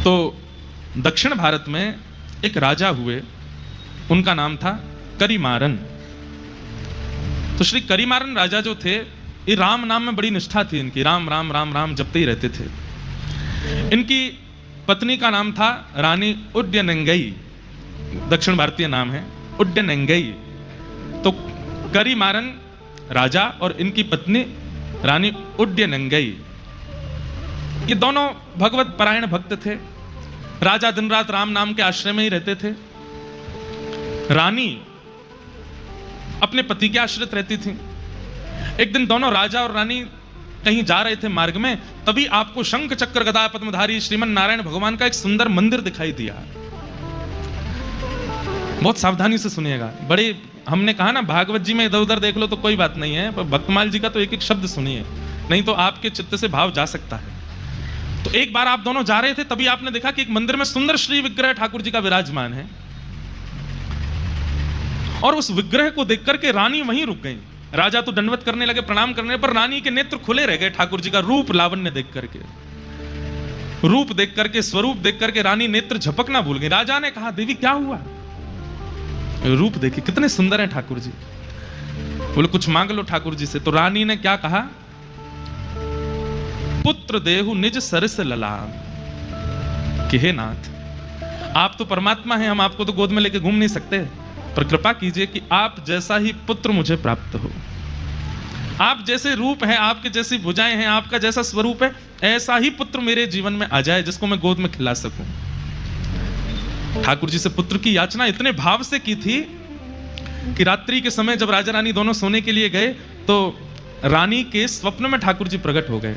तो दक्षिण भारत में एक राजा हुए, उनका नाम था करिमारन। तो श्री करिमारन राजा जो थे, ये राम नाम में बड़ी निष्ठा थी इनकी, राम राम राम राम जपते ही रहते थे। इनकी पत्नी का नाम था रानी उड्डयनंगई, दक्षिण भारतीय नाम है उड्डयनंगई। तो करिमारन राजा और इनकी पत्नी रानी उड्डयनंगई, ये दोनों भगवत परायण भक्त थे। राजा दिन रात राम नाम के आश्रय में ही रहते थे। रानी अपने पति के आश्रित रहती थी। एक दिन दोनों राजा और रानी कहीं जा रहे थे मार्ग में, तभी आपको शंख चक्र गदा पद्मधारी श्रीमन नारायण भगवान का एक सुंदर मंदिर दिखाई दिया। बहुत सावधानी से सुनिएगा, बड़े हमने कहा ना भागवत जी में इधर उधर देख लो तो कोई बात नहीं है, पर भक्तमाल जी का तो एक एक शब्द सुनिए, नहीं तो आपके चित्त से भाव जा सकता है। तो एक बार आप दोनों जा रहे थे, तभी आपने देखा कि एक मंदिर में सुंदर श्री विग्रह ठाकुर जी का विराजमान है, और उस विग्रह को देख करके रानी वहीं रुक गई। राजा तो दंडवत करने लगे, प्रणाम करने पर रानी के नेत्र खुले रह गए ठाकुर जी का रूप लावण्य देख करके। रूप देख करके, स्वरूप देख करके रानी नेत्र झपकना भूल गई। राजा ने कहा, देवी क्या हुआ? रूप देखिए कितने सुंदर हैं ठाकुर जी। बोले कुछ मांग लो ठाकुर जी से। तो रानी ने क्या कहा? पुत्र देहु निज सरस ललाम, कि हे नाथ, आप तो परमात्मा हैं, हम आपको तो गोद में लेके घूम नहीं सकते, पर कृपा कीजिए कि आप जैसा ही पुत्र मुझे प्राप्त हो। आप जैसे रूप हैं, आपके जैसी भुजाएं हैं, आपका जैसा स्वरूप है, ऐसा ही पुत्र मेरे जीवन में आ जाए जिसको मैं गोद में खिला सकूं। ठाकुर जी से पुत्र की याचना इतने भाव से की थी कि रात्रि के समय जब राजा रानी दोनों सोने के लिए गए, तो रानी के स्वप्न में ठाकुर जी प्रकट हो गए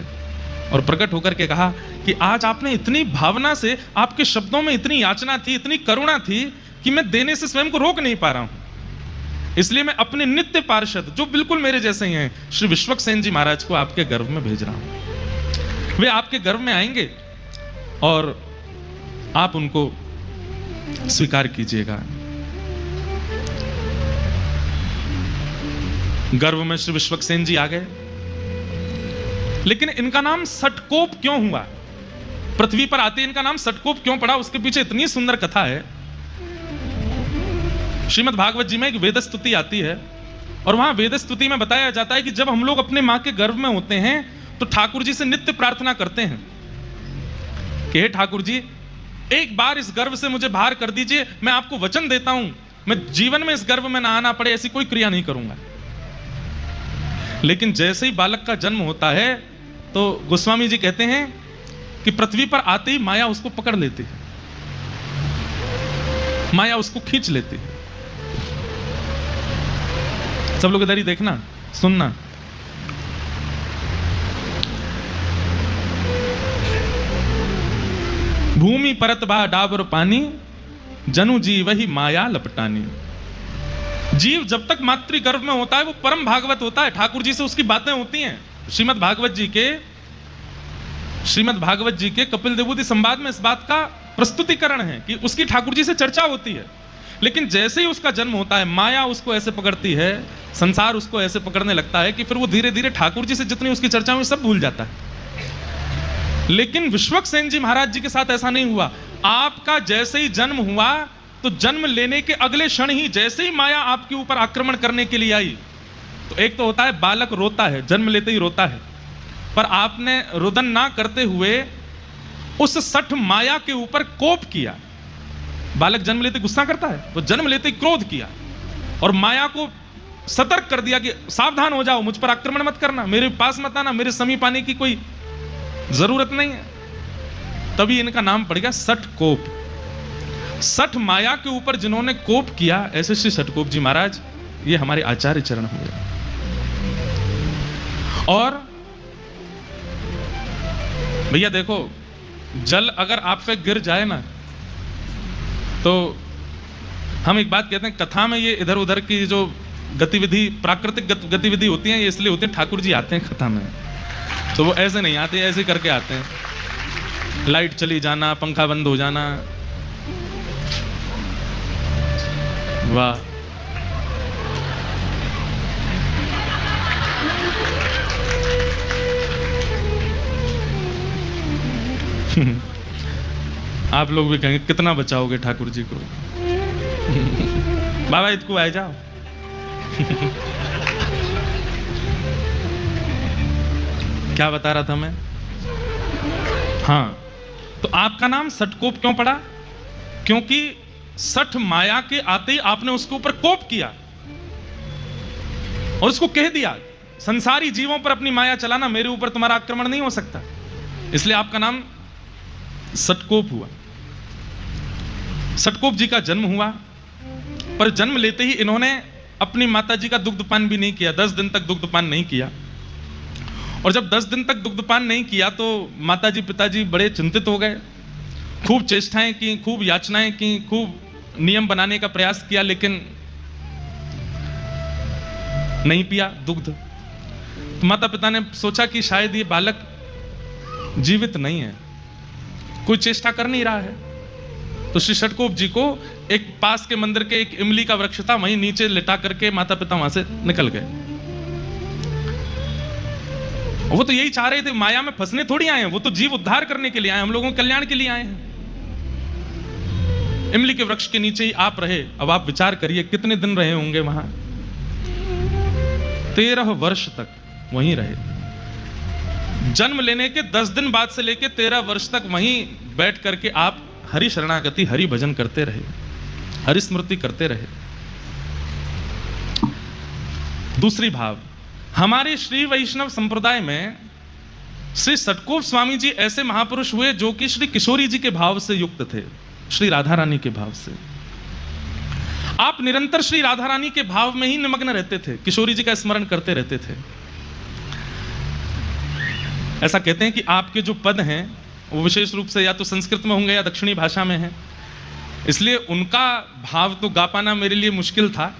और प्रकट होकर के कहा कि आज आपने इतनी भावना से, आपके शब्दों में इतनी याचना थी, इतनी करुणा थी कि मैं देने से स्वयं को रोक नहीं पा रहा हूं। इसलिए मैं अपने नित्य पार्षद, जो बिल्कुल मेरे जैसे ही हैं, श्री विश्वक्सेन जी महाराज को आपके गर्भ में भेज रहा हूं। वे आपके गर्भ में आएंगे और आप उनको स्वीकार कीजिएगा। गर्भ में श्री विश्वक्सेन जी आ गए, लेकिन इनका नाम सटकोप क्यों हुआ? पृथ्वी पर आते इनका नाम सटकोप क्यों पड़ा? उसके पीछे इतनी सुंदर कथा है। श्रीमद् भागवत जी में एक वेद स्तुति आती है, और वहां वेद स्तुति में बताया जाता है कि जब हम लोग अपने मां के गर्भ में होते हैं तो ठाकुर जी से नित्य प्रार्थना करते हैं कि हे ठाकुर जी, एक बार इस गर्भ से मुझे बाहर कर दीजिए, मैं आपको वचन देता हूं मैं जीवन में इस गर्भ में ना आना पड़े ऐसी कोई क्रिया नहीं करूंगा। लेकिन जैसे ही बालक का जन्म होता है तो गोस्वामी जी कहते हैं कि पृथ्वी पर आते ही माया उसको पकड़ लेती है, माया उसको खींच लेती है। सब लोग इधर ही देखना, सुनना। भूमि परत बा डाबर पानी, जनु जी वही माया लपटानी। जीव जब तक मातृगर्भ में होता है वो परम भागवत होता है, ठाकुर जी से उसकी बातें होती हैं। श्रीमद् भागवत जी के कपिल देवूति संवाद में इस बात का प्रस्तुतिकरण है कि उसकी ठाकुर जी से चर्चा होती है। लेकिन जैसे ही उसका जन्म होता है, माया उसको ऐसे पकड़ती है, संसार उसको ऐसे पकड़ने लगता है कि फिर वो धीरे धीरे ठाकुर जी से जितनी उसकी चर्चा हुई सब भूल जाता है। लेकिन विश्वक्सेन जी महाराज जी के साथ ऐसा नहीं हुआ। आपका जैसे ही जन्म हुआ तो जन्म लेने के अगले क्षण ही जैसे ही माया आपके ऊपर आक्रमण करने के लिए आई, तो एक तो होता है बालक रोता है, जन्म लेते ही रोता है, पर आपने रुदन ना करते हुए उस सठ माया के ऊपर कोप किया। बालक जन्म लेते गुस्सा करता है, वो जन्म लेते ही क्रोध किया और माया को सतर्क कर दिया कि सावधान हो जाओ, मुझ पर आक्रमण मत करना, मेरे पास मत आना, मेरे समीप आने की कोई जरूरत नहीं है। तभी इनका नाम पड़ गया सटकोप। सठ माया के ऊपर जिन्होंने कोप किया, ऐसे श्री सटकोप जी महाराज, ये हमारे आचार्य चरण हुए। और भैया देखो, जल अगर आप पे गिर जाए ना, तो हम एक बात कहते हैं, कथा में ये इधर उधर की जो गतिविधि, प्राकृतिक गतिविधि होती है, ये इसलिए होती है ठाकुर जी आते हैं कथा में, तो वो ऐसे नहीं आते, ऐसे करके आते हैं। लाइट चली जाना, पंखा बंद हो जाना, वाह। आप लोग भी कहेंगे कितना बचाओगे ठाकुर जी को। बाबा इतको आ जाओ। क्या बता रहा था मैं? हाँ, तो आपका नाम सटकोप क्यों पड़ा? क्योंकि सठ माया के आते ही आपने उसके ऊपर कोप किया और उसको कह दिया संसारी जीवों पर अपनी माया चलाना, मेरे ऊपर तुम्हारा आक्रमण नहीं हो सकता। इसलिए आपका नाम सटकोप हुआ। सटकोप जी का जन्म हुआ, पर जन्म लेते ही इन्होंने अपनी माता जी का दुग्धपान भी नहीं किया। 10 दिन तक दुग्धपान नहीं किया। और जब 10 दिन तक दुग्धपान नहीं किया तो माता जी पिताजी बड़े चिंतित हो गए। खूब चेष्टाएं की, खूब याचनाएं की, खूब नियम बनाने का प्रयास किया, लेकिन नहीं पिया दुग्ध। तो माता पिता ने सोचा कि शायद ये बालक जीवित नहीं है, कोई चेष्टा कर नहीं रहा है। तो श्री सटकोप जी को एक पास के मंदिर के एक इमली का वृक्ष था, वहीं नीचे लिटा करके माता पिता वहां से निकल गए। वो तो यही चाह रहे थे, माया में फंसने थोड़ी आए हैं, वो तो जीव उद्धार करने के लिए आए, हम लोगों के कल्याण के लिए आए हैं। इमली के वृक्ष के नीचे ही आप रहे। अब आप विचार करिए कितने दिन रहे होंगे वहां। 13 वर्ष तक वहीं रहे। जन्म लेने के 10 दिन बाद से लेकर 13 वर्ष तक वहीं बैठ करके आप हरि शरणागति, हरि भजन करते रहे, हरि स्मृति करते रहे। दूसरी भाव, हमारे श्री वैष्णव संप्रदाय में श्री सटकोप स्वामी जी ऐसे महापुरुष हुए जो कि श्री किशोरी जी के भाव से युक्त थे, श्री राधा रानी के भाव से। आप निरंतर श्री राधा रानी के भाव में ही निमग्न रहते थे, किशोरी जी का स्मरण करते रहते थे। ऐसा कहते हैं कि आपके जो पद हैं वो विशेष रूप से या तो संस्कृत में होंगे या दक्षिणी भाषा में हैं, इसलिए उनका भाव तो गा पाना मेरे लिए मुश्किल था।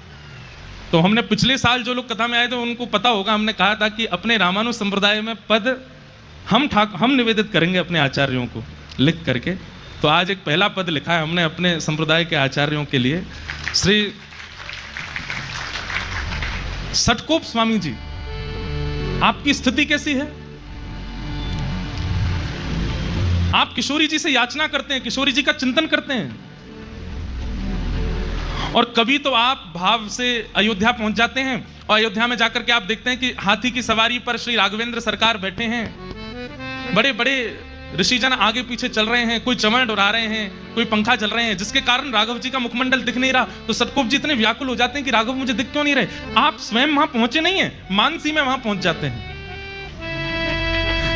तो हमने पिछले साल जो लोग कथा में आए थे उनको पता होगा, हमने कहा था कि अपने रामानु संप्रदाय में पद हम निवेदित करेंगे अपने आचार्यों को लिख करके। तो आज एक पहला पद लिखा है हमने अपने संप्रदाय के आचार्यों के लिए। श्री सटकोप स्वामी जी, आपकी स्थिति कैसी है? आप किशोरी जी से याचना करते हैं, किशोरी जी का चिंतन करते हैं, और कभी तो आप भाव से अयोध्या पहुंच जाते हैं और अयोध्या में जाकर के आप देखते हैं कि हाथी की सवारी पर श्री राघवेंद्र सरकार बैठे हैं, बड़े बड़े ऋषिजन आगे पीछे चल रहे हैं, कोई चमड़ उड़ा रहे हैं, कोई पंखा चल रहे हैं, जिसके कारण राघव जी का मुखमंडल दिख नहीं रहा। तो सटकोप जी इतने व्याकुल हो जाते हैं कि राघव मुझे दिख क्यों नहीं रहे। आप स्वयं वहां पहुंचे नहीं है, मानसी में वहां पहुंच जाते हैं।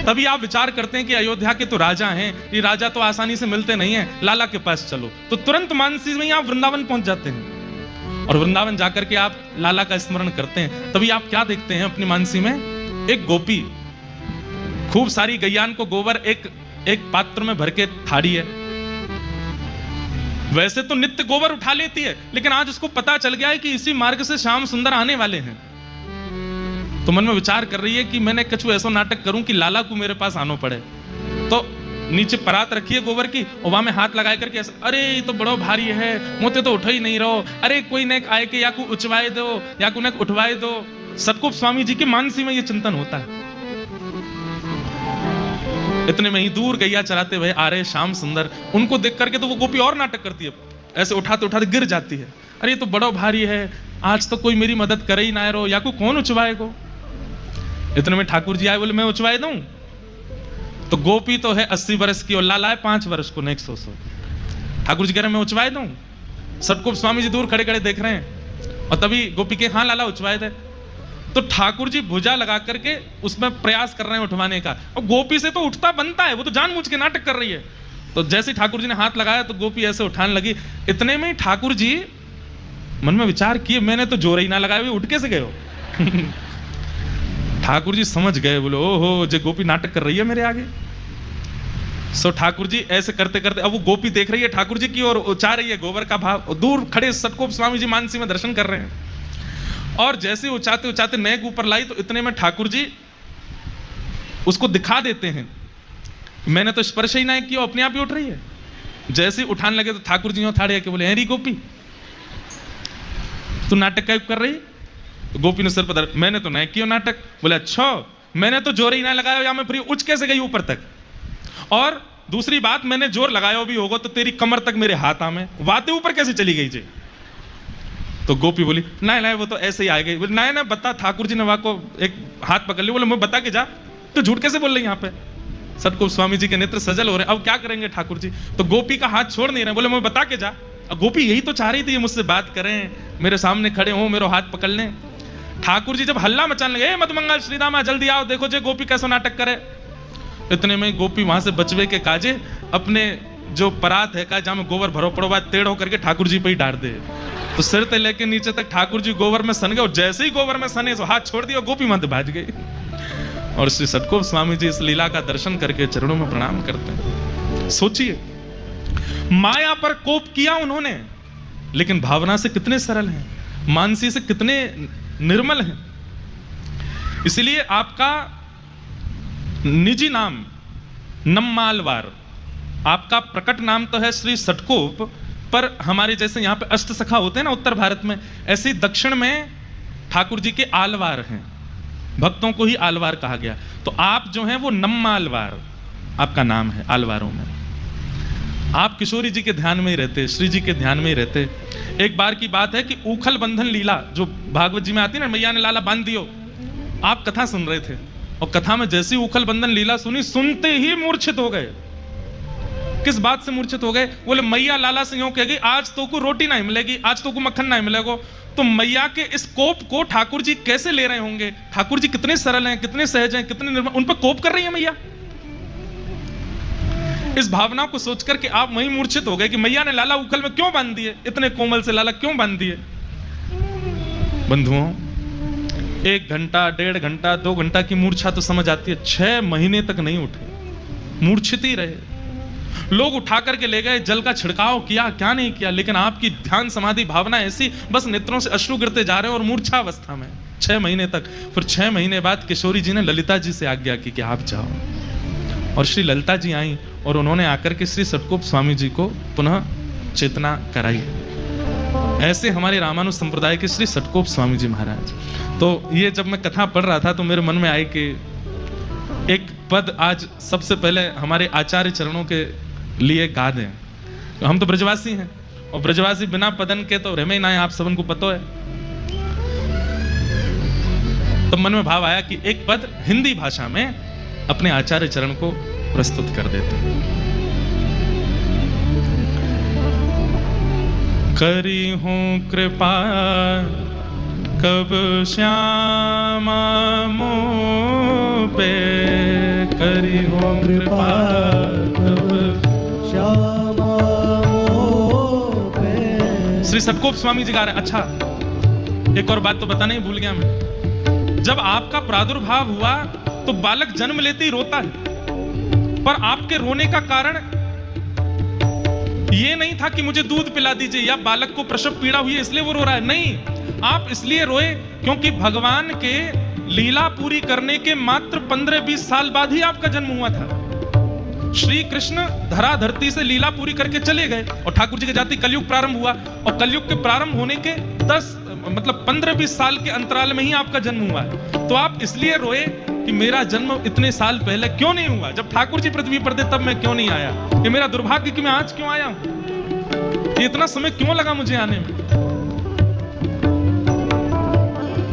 तभी आप विचार करते हैं कि अयोध्या के तो राजा हैं, ये राजा तो आसानी से मिलते नहीं है, लाला के पास चलो। तो तुरंत मानसी में ही आप वृंदावन पहुंच जाते हैं और वृंदावन जाकर के आप लाला का स्मरण करते हैं। तभी आप क्या देखते हैं अपनी मानसी में? एक गोपी खूब सारी गैयान को गोबर एक पात्र में भर के थाड़ी है। वैसे तो नित्य गोबर उठा लेती है, लेकिन आज उसको पता चल गया है कि इसी मार्ग से श्याम सुंदर आने वाले हैं। तो मन में विचार कर रही है कि मैंने कछु ऐसा नाटक करूं कि लाला को मेरे पास आना पड़े। तो नीचे परात रखी है गोबर की और वहां में हाथ लगा करके ऐसा, अरे ये तो बड़ो भारी है, मोते तो उठा ही नहीं रहो, अरे कोई ने आए के या को उचवाए दो या को ने उठवाए दो। सटकोप स्वामी जी की मानसी में ये चिंतन होता है। इतने में ही दूर गैया चराते हुए आ रहे श्याम सुंदर, उनको देख करके तो वो गोपी और नाटक करती है, ऐसे उठाते उठाते गिर जाती है। अरे ये तो बड़ो भारी है, आज तो कोई मेरी मदद करे ही ना रो, या को कौन उचवाए को। इतने में ठाकुर जी आए, बोले मैं उचवाए दूं। तो गोपी तो है 80 वर्ष की और लाला है 5 वर्ष को, नेक्स्ट 100। ठाकुर जी कह रहे मैं उचवाए दूं। सटकोप स्वामी जी दूर खड़े खड़े देख रहे हैं और तभी गोपी के हाँ लाला उचवाए दे। तो ठाकुर जी भुजा लगा करके उसमें प्रयास कर रहे हैं उठवाने का, और गोपी से तो उठता बनता है, वो तो जानबूझ के नाटक कर रही है। तो जैसे ठाकुर जी ने हाथ लगाया तो गोपी ऐसे उठाने लगी। इतने में ठाकुर जी मन में विचार किए, मैंने तो जोर ही ना लगाया, उठ के से गए हो। ठाकुर जी समझ गए, बोले ओहो जे गोपी नाटक कर रही है मेरे आगे। सो ठाकुर जी ऐसे करते करते, अब वो गोपी देख रही है ठाकुर जी की और उचार रही है गोबर का भाव, और दूर खड़े सटकोप स्वामी जी मानसी में दर्शन कर रहे हैं। और जैसे उचाते उचाते नेक ऊपर लाई तो इतने में ठाकुर जी उसको दिखा देते हैं, मैंने तो स्पर्श ही ना किया, अपने आप ही उठ रही है। जैसे ही उठाने लगे तो ठाकुर जी ठाड़े के बोले हेरी गोपी तू नाटक क्या कर रही? तो गोपी ने सिर पर, मैंने तो नहीं किया नाटक। बोले अच्छा, मैंने तो जोर ही ना लगाया, या मैं फिर उच कैसे गई ऊपर तक। और दूसरी बात, मैंने जोर लगाया भी होगा तो तेरी कमर तक मेरे हाथ आमे, बातें ऊपर कैसे चली गई जी? तो गोपी बोली नहीं नहीं वो तो ऐसे ही आ गई। बोले नहीं नहीं बता, ठाकुर जी ने वहां को एक हाथ पकड़ लिया। बोले मैं बता के जा, तो झूठ कैसे बोल रही यहाँ पे? सतगोप स्वामी जी के नेत्र सजल हो रहे हैं, अब क्या करेंगे ठाकुर जी? तो गोपी का हाथ छोड़ नहीं रहे, बोले मैं बता के जा। अब गोपी यही तो चाह रही थी मुझसे बात करें, मेरे सामने खड़े हो, मेरे हाथ पकड़ लें। ठाकुर जी जब हल्ला मचाने लगे, मधुमंगल श्रीदामा जल्दी आओ, देखो जे गोपी कैसा नाटक करे। इतने में गोपी वहां से बचवे के काजे अपने जो परात है का जहां में गोबर भरो पड़ो बात टेढ़ होकर के ठाकुर जी पे ही डाल दे। तो सिर से लेके नीचे तक ठाकुर जी गोबर में सन गए, और जैसे ही गोबर में सने तो हाथ छोड़ दिया, गोपी वहां भाज गई। और श्री सतगोप स्वामी जी इस लीला का दर्शन करके चरणों में प्रणाम करते हैं। सोचिए, माया पर कोप किया उन्होंने, लेकिन भावना से कितने सरल हैं, मानसी से कितने निर्मल हैं। इसलिए आपका निजी नाम नम्मालवार, आपका प्रकट नाम तो है श्री सटकोप, पर हमारे जैसे यहाँ पे अष्ट सखा होते हैं ना उत्तर भारत में, ऐसे ही दक्षिण में ठाकुर जी के आलवार हैं, भक्तों को ही आलवार कहा गया। तो आप जो हैं वो नम्मालवार आपका नाम है आलवारों में। आप किशोरी जी के ध्यान में ही रहते, श्री जी के ध्यान में ही रहते। एक बार की बात है कि ऊखल बंधन लीला जो भागवत जी में आती है ना, मैया ने लाला बांध दियो, आप कथा सुन रहे थे और कथा में जैसी उखल बंधन लीला सुनी, सुनते ही मूर्छित हो गए। किस बात से मूर्छित हो गए? बोले मैया लाला से यूं कहेगी आज तो को रोटी नहीं मिलेगी, आज तो को मक्खन नहीं मिलेगा। तो मैया के इस कोप को ठाकुर जी कैसे ले रहे होंगे? ठाकुर जी कितने सरल हैं, कितने सहज हैं, कितने निर्मल, उन पर कोप कर रही है मैया। इस भावना को सोचकर के आप वहीं मूर्छित हो गए कि मैया ने लाला उखल में क्यों बांध दिए, इतने कोमल से लाला क्यों बांध दिए। बंधुओं, 1 घंटा 1.5 घंटा 2 घंटा की मूर्छा तो समझ आती है, 6 महीने तक नहीं उठे, मूर्छित ही रहे। लोग उठा करके ले गए, जल का छिड़काव किया, क्या नहीं किया, लेकिन आपकी ध्यान समाधि भावना ऐसी, बस नेत्रों से अश्रु गिरते जा रहे हैं और मूर्छा अवस्था में 6 महीने तक। फिर 6 महीने बाद किशोरी जी ने ललिता जी से आज्ञा की कि आप जाओ, और श्री ललिता जी आई और उन्होंने आकर के श्री सतगोप स्वामी जी को पुनः चेतना कराई। ऐसे हमारे रामानुज संप्रदाय के श्री सतगोप स्वामी जी महाराज। तो ये जब मैं कथा पढ़ रहा था तो मेरे मन में आई कि एक पद आज सबसे पहले हमारे आचार्य चरणों के लिए गा दें। तो हम तो ब्रजवासी हैं, और ब्रजवासी बिना पदन के तो रह में ही ना है, आप सबन को पता है। तो मन में भाव आया कि एक पद हिंदी भाषा में अपने आचार्य चरण को प्रस्तुत कर देते हैं। करी हूं कृपा कब श्यामा मोह पे, करी हूं कृपा कब श्यामा मोह पे। श्री सतगोप स्वामी जी गा रहे हैं। अच्छा, एक और बात तो बताना ही भूल गया मैं। जब आपका प्रादुर्भाव हुआ तो बालक जन्म लेते ही रोता है, पर आपके रोने का कारण ये नहीं था कि मुझे दूध पिला दीजिए या बालक को प्रसव पीड़ा हुई है इसलिए वो रो रहा है। नहीं, आप इसलिए रोए क्योंकि भगवान के लीला पूरी करने के मात्र 15-20 साल बाद ही आपका जन्म हुआ था। श्री कृष्ण धरा धरती से लीला पूरी करके चले गए और ठाकुर जी के जाति कलयुग प्रारंभ हुआ, और कलयुग के प्रारंभ होने के 15-20 साल के अंतराल में ही आपका जन्म हुआ है। तो आप इसलिए रोए कि मेरा जन्म इतने साल पहले क्यों नहीं हुआ, जब ठाकुर जी पृथ्वी पर थे तब मैं क्यों नहीं आया, ये मेरा दुर्भाग्य कि मैं आज क्यों आया हूं, ये इतना समय क्यों लगा मुझे आने में।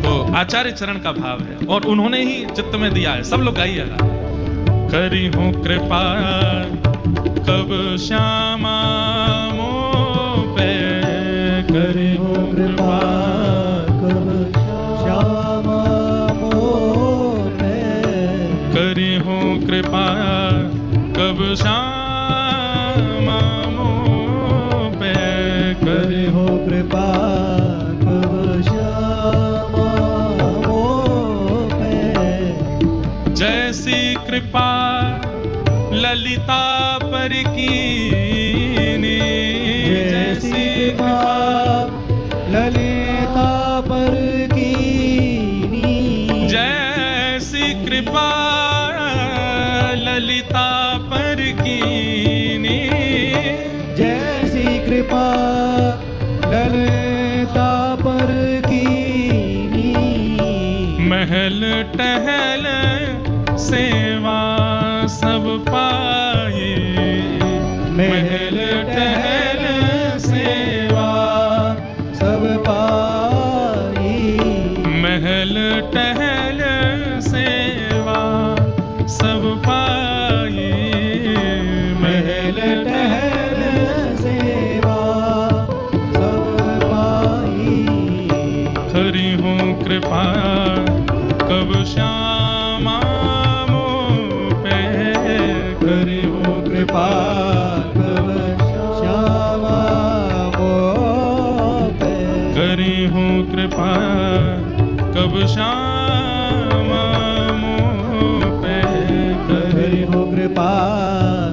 तो आचार्य चरण का भाव है और उन्होंने ही चित्त में दिया है। सब लोग गाइएगा। करी हूं कृपा कब श्यामा मोह पे, करी हूं कृपा कब श्यामा मोह पे, करी हूं कृपा कब श्यामा मोह पे, करी हूं कृपा कब श्यामा मोह पे। जैसी कृपा ललिता पर कीनी, जैसी कृपा ललिता पर कीनी, जैसी कृपा ललिता पर कीनी, जैसी कृपा ललिता पर कीनी। महल टहल सेवा सब पाए, टहल सेवा सब पाई। महल टहल सेवा सब पाई। महल टहल सेवा सब पाई। खरी हो कृपा कब श्यामा मोह पे। खरी हो कृपा कब श्यामा मोह पे। करी हो कृपा कब श्यामा मोह पे। खरी हो कृपा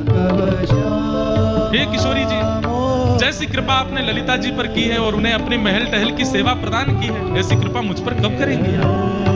कब श्यामा। हे किशोरी जी, जैसी कृपा आपने ललिता जी पर की है और उन्हें अपनी महल टहल की सेवा प्रदान की है, ऐसी कृपा मुझ पर कब करेंगी आप?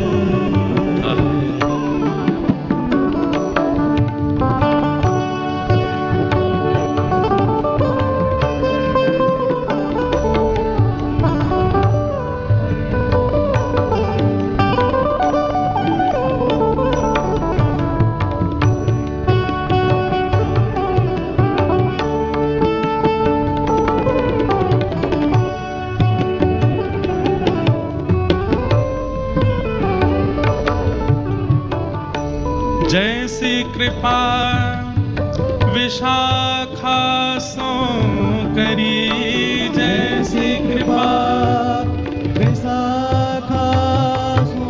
जैसी कृपा विशाखा सो करी। जैसी कृपा विशाखा सो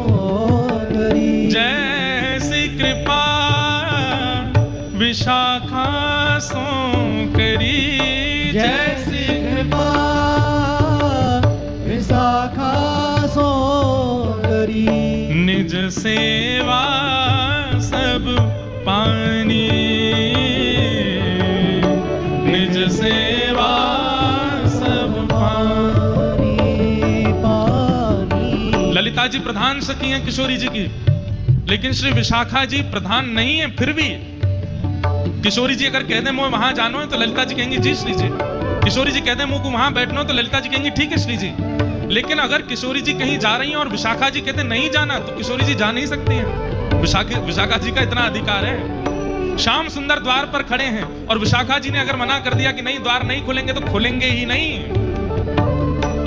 करी। जैसी कृपा विशाखा सो करी। जैसी कृपा विशाखा सो करी। निज सेवा सब पानी। निज सेवा सब पानी पानी। ललिता जी प्रधान सखी हैं किशोरी जी की, लेकिन श्री विशाखा जी प्रधान नहीं है। फिर भी किशोरी जी अगर कह दे मुझे वहां जानो है तो ललिता जी कहेंगी जी श्री जी। किशोरी जी कहते हैं मुझको वहां बैठना हो तो ललिता जी कहेंगी ठीक है श्री जी। लेकिन अगर किशोरी जी कहीं जा रही हैं और विशाखा जी कहते नहीं जाना तो किशोरी जी जा नहीं सकती हैं। विशाखा जी का इतना अधिकार है। श्याम सुंदर द्वार पर खड़े हैं और विशाखा जी ने अगर मना कर दिया कि नहीं द्वार नहीं खोलेंगे तो खोलेंगे ही नहीं।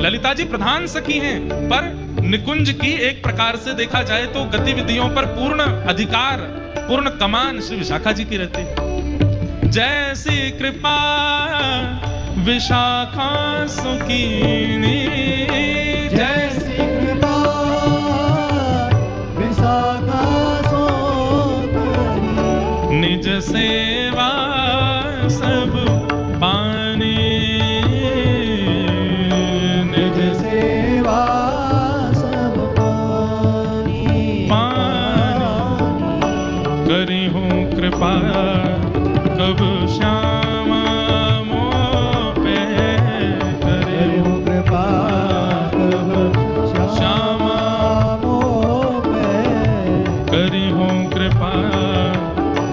ललिता जी प्रधान सखी हैं, पर निकुंज की एक प्रकार से देखा जाए तो गतिविधियों पर पूर्ण अधिकार, पूर्ण कमान श्री विशाखा जी की रहती है। जैसी कृपा विशाखा सुकीनी। जैसी कृपा विशाखा सो करी। निज सेवा सब पानी। निज सेवा सब पानी पानी। करी हो कृपा कब श्यामा मोह पे। करी हो कृपा कब श्यामा मोह पे। करी हो कृपा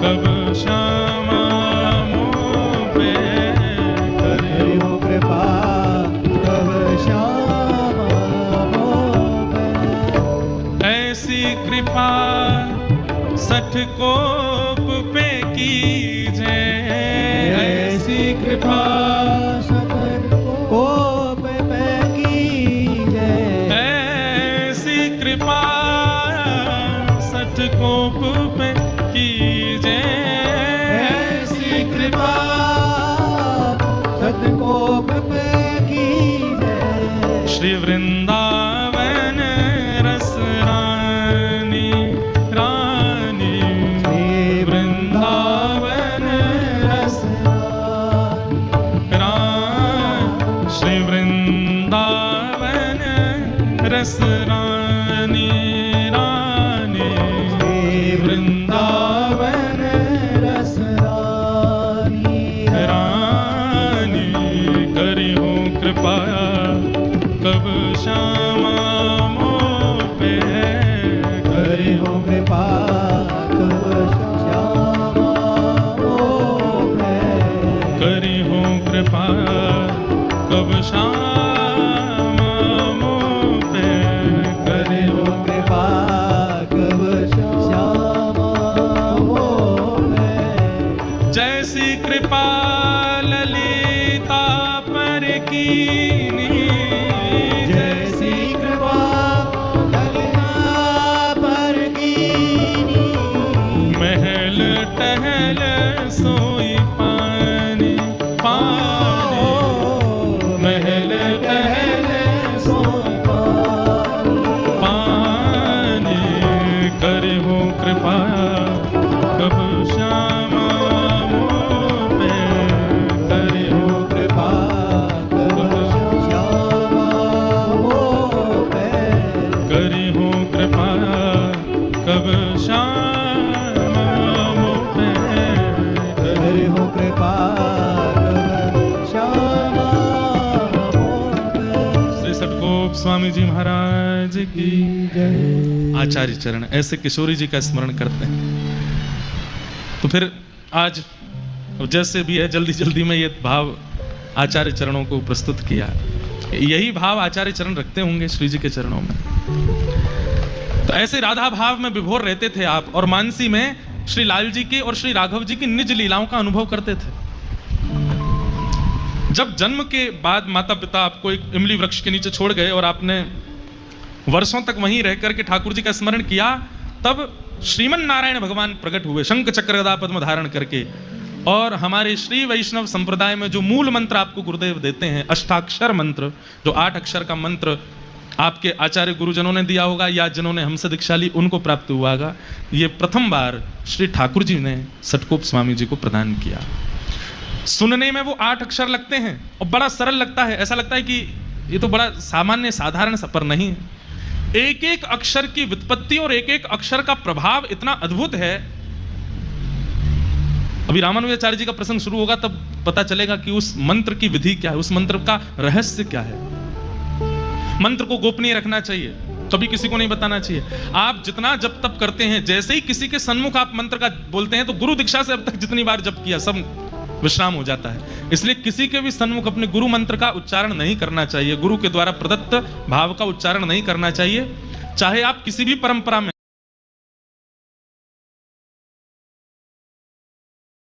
कब श्यामा मोह पे। करी हो कृपा कब श्यामा मोह पे। ऐसी कृपा सठ कोप पे कीजे। ऐसी कृपा सठ कोप पे कीजे। ऐसी कृपा सठ कोप पे कीजे। ऐसी कृपा सठ कोप पे कीजे। श्री वृंदावन रस रानी। रानी श्री वृंदावन रस श्री वृंदावन रस रानी। रानी श्री वृंदावन रस रानी। रानी करी हो कृपा कब श्यामा मोह पे। करी हो कृपा कब श्यामा मोह पे। करी हो कृपा कब श्यामा मोह पे। करी हो कृपा कब श्यामा मोह पे। जैसी कृपा ललिता कीनी, जैसी कृपा धरना पर कीनी, महल टहल सोई पानी पानी, महल टहल सोई पानी, पानी, करे हो कृपा कब श्यामा मोह पे, करे हो कृपा कब श्यामा मोह पे, करे हो कृपा कब श्यामा मोह पे, करे हो कृपा कब श्यामा मोह पे। श्री सटकोप स्वामी जी महाराज की जय। आचार्य चरण ऐसे किशोरी जी का स्मरण करते हैं। तो फिर आज जैसे भी है जल्दी जल्दी में ये भाव आचार्य चरणों को प्रस्तुत किया। यही भाव आचार्य चरण रखते होंगे श्री जी के चरणों में। तो ऐसे राधा भाव में विभोर रहते थे आप, और मानसी में श्री लाल जी की और श्री राघव जी की निज लीलाओं का अनुभव करते थे। जब जन्म के बाद माता पिता आपको एक इमली वृक्ष के नीचे छोड़ गए और आपने वर्षों तक वहीं रह करके ठाकुर जी का स्मरण किया, तब श्रीमन नारायण भगवान प्रकट हुए शंख चक्र गदा पद्म धारण करके। और हमारे श्री वैष्णव संप्रदाय में जो मूल मंत्र आपको गुरुदेव देते हैं, अष्टाक्षर मंत्र, जो 8 अक्षर का मंत्र आपके आचार्य गुरुजनों ने दिया होगा या जिन्होंने हमसे दीक्षा ली उनको प्राप्त हुआ होगा, ये प्रथम बार श्री ठाकुर जी ने सटकोप स्वामी जी को प्रदान किया। सुनने में वो 8 अक्षर लगते हैं और बड़ा सरल लगता है, ऐसा लगता है कि ये तो बड़ा सामान्य साधारण सा, पर नहीं। एक एक अक्षर की व्युत्पत्ति और एक एक अक्षर का प्रभाव इतना अद्भुत है। अभी रामानुजाचार्य जी का प्रसंग शुरू होगा तब पता चलेगा कि उस मंत्र की विधि क्या है, उस मंत्र का रहस्य क्या है। मंत्र को गोपनीय रखना चाहिए, कभी किसी को नहीं बताना चाहिए। आप जितना जप तप करते हैं, जैसे ही किसी के सन्मुख आप मंत्र का बोलते हैं तो गुरु दीक्षा से अब तक जितनी बार जप किया सब विश्राम हो जाता है। इसलिए किसी के भी सन्मुख अपने गुरु मंत्र का उच्चारण नहीं करना चाहिए, गुरु के द्वारा प्रदत्त भाव का उच्चारण नहीं करना चाहिए। चाहे आप किसी भी परंपरा में